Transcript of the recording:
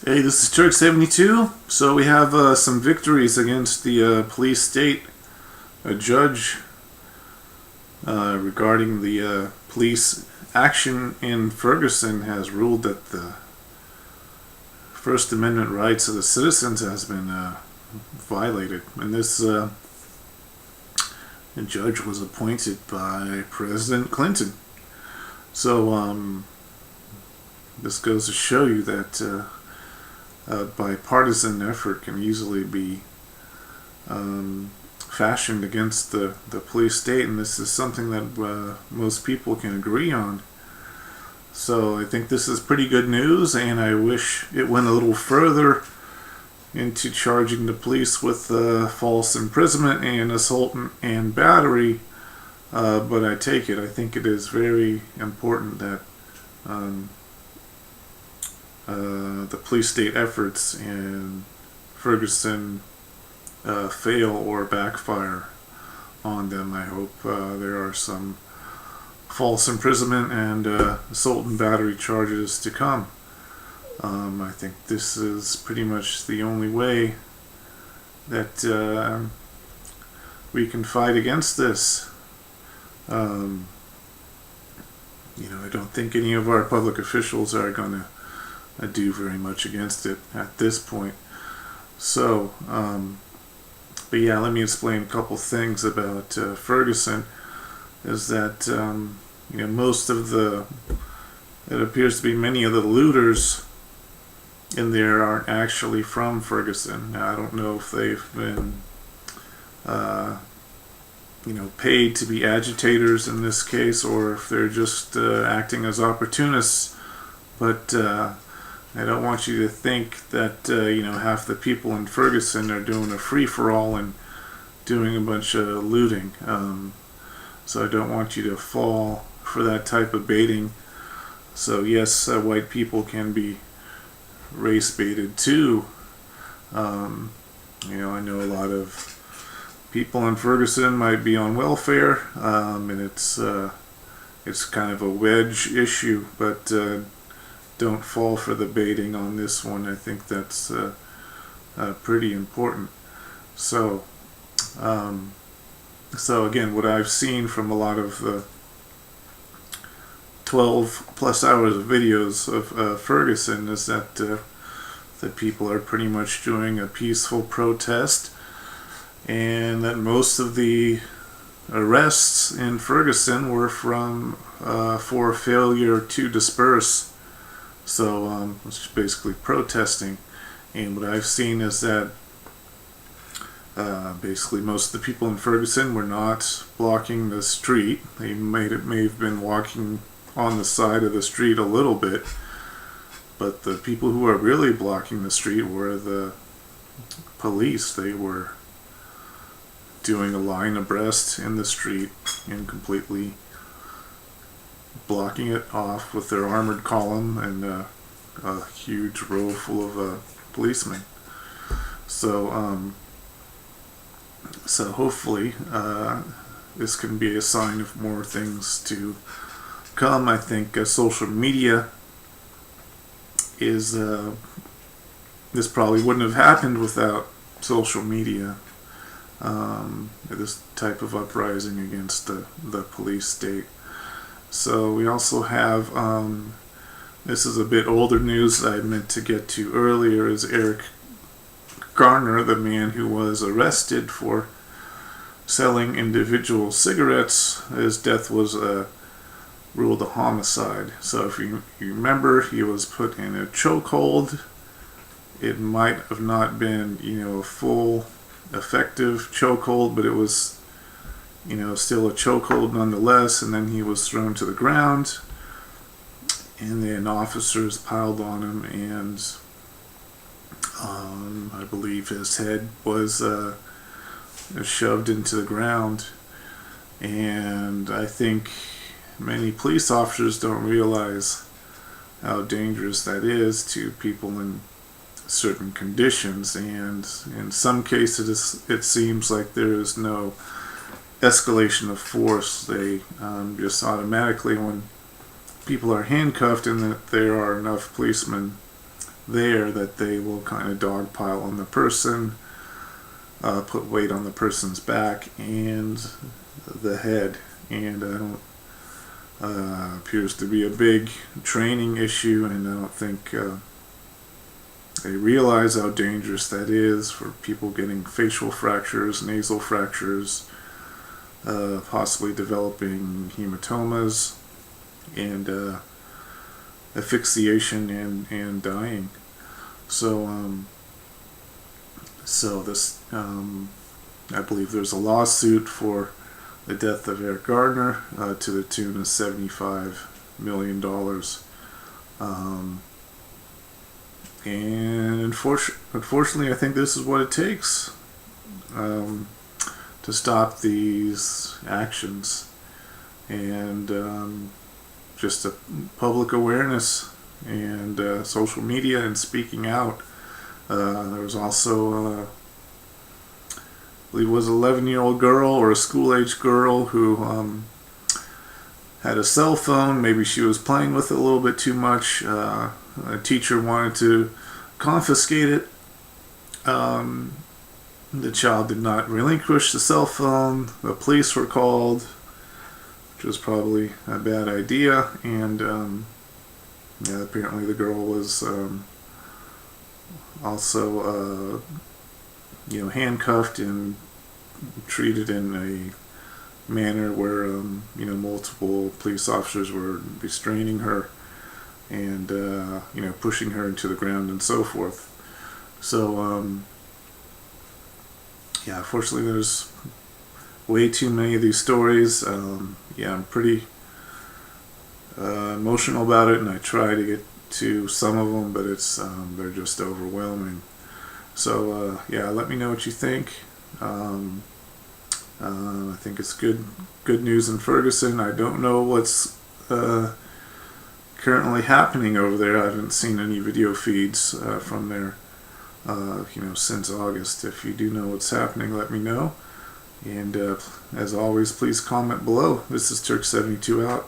Hey, this is Turk 72. So we have some victories against the police state. A judge regarding the police action in Ferguson has ruled that the First Amendment rights of the citizens has been violated. And this judge was appointed by President Clinton. So this goes to show you that bipartisan effort can easily be fashioned against the police state, and this is something that most people can agree on. So I think this is pretty good news, and I wish it went a little further into charging the police with false imprisonment and assault and battery, but I take it. I think it is very important that the police state efforts in Ferguson fail or backfire on them. I hope there are some false imprisonment and assault and battery charges to come. I think this is pretty much the only way that we can fight against this. I don't think any of our public officials are going to do very much against it at this point. So, but yeah, let me explain a couple things about Ferguson. Is that most of it appears to be many of the looters in there aren't actually from Ferguson. Now, I don't know if they've been paid to be agitators in this case, or if they're just acting as opportunists. But I don't want you to think that half the people in Ferguson are doing a free-for-all and doing a bunch of looting. So I don't want you to fall for that type of baiting. So yes, white people can be race baited too. I know a lot of people in Ferguson might be on welfare, and it's kind of a wedge issue, but don't fall for the baiting on this one. I think that's pretty important. So again, what I've seen from a lot of the 12 plus hours of videos of Ferguson is that that people are pretty much doing a peaceful protest, and that most of the arrests in Ferguson were for failure to disperse. So it's basically protesting, and what I've seen is that basically most of the people in Ferguson were not blocking the street. They may have been walking on the side of the street a little bit, but the people who are really blocking the street were the police. They were doing a line abreast in the street and completely blocking it off with their armored column and a huge row full of policemen. So hopefully this can be a sign of more things to come. I think social media is this probably wouldn't have happened without social media. This type of uprising against the police state. So we also have, this is a bit older news that I meant to get to earlier, is Eric Garner, the man who was arrested for selling individual cigarettes. His death was ruled a homicide. So if you remember, he was put in a chokehold. It might have not been, a full effective chokehold, but it was still a chokehold nonetheless, and then he was thrown to the ground, and then officers piled on him, and I believe his head was shoved into the ground. And I think many police officers don't realize how dangerous that is to people in certain conditions, and in some cases it seems like there is no escalation of force. They just automatically, when people are handcuffed and that there are enough policemen there that they will kind of dogpile on the person, put weight on the person's back and the head, and I don't appears to be a big training issue, and I don't think they realize how dangerous that is for people getting facial fractures, nasal fractures, possibly developing hematomas, and asphyxiation and dying. So this I believe there's a lawsuit for the death of Eric Garner to the tune of $75 million. And unfortunately, I think this is what it takes to stop these actions, and just a public awareness and social media and speaking out. There was also, I believe it was an 11-year-old girl or a school-age girl who had a cell phone. Maybe she was playing with it a little bit too much. A teacher wanted to confiscate it. The child did not relinquish the cell phone. The police were called, which was probably a bad idea. And apparently the girl was also handcuffed and treated in a manner where multiple police officers were restraining her and pushing her into the ground and so forth. So unfortunately there's way too many of these stories. I'm pretty emotional about it, and I try to get to some of them, but it's they're just overwhelming. So let me know what you think. I think it's good news in Ferguson. I don't know what's currently happening over there. I haven't seen any video feeds from there since August. If you do know what's happening, let me know. And as always, please comment below. This is Turk72 out.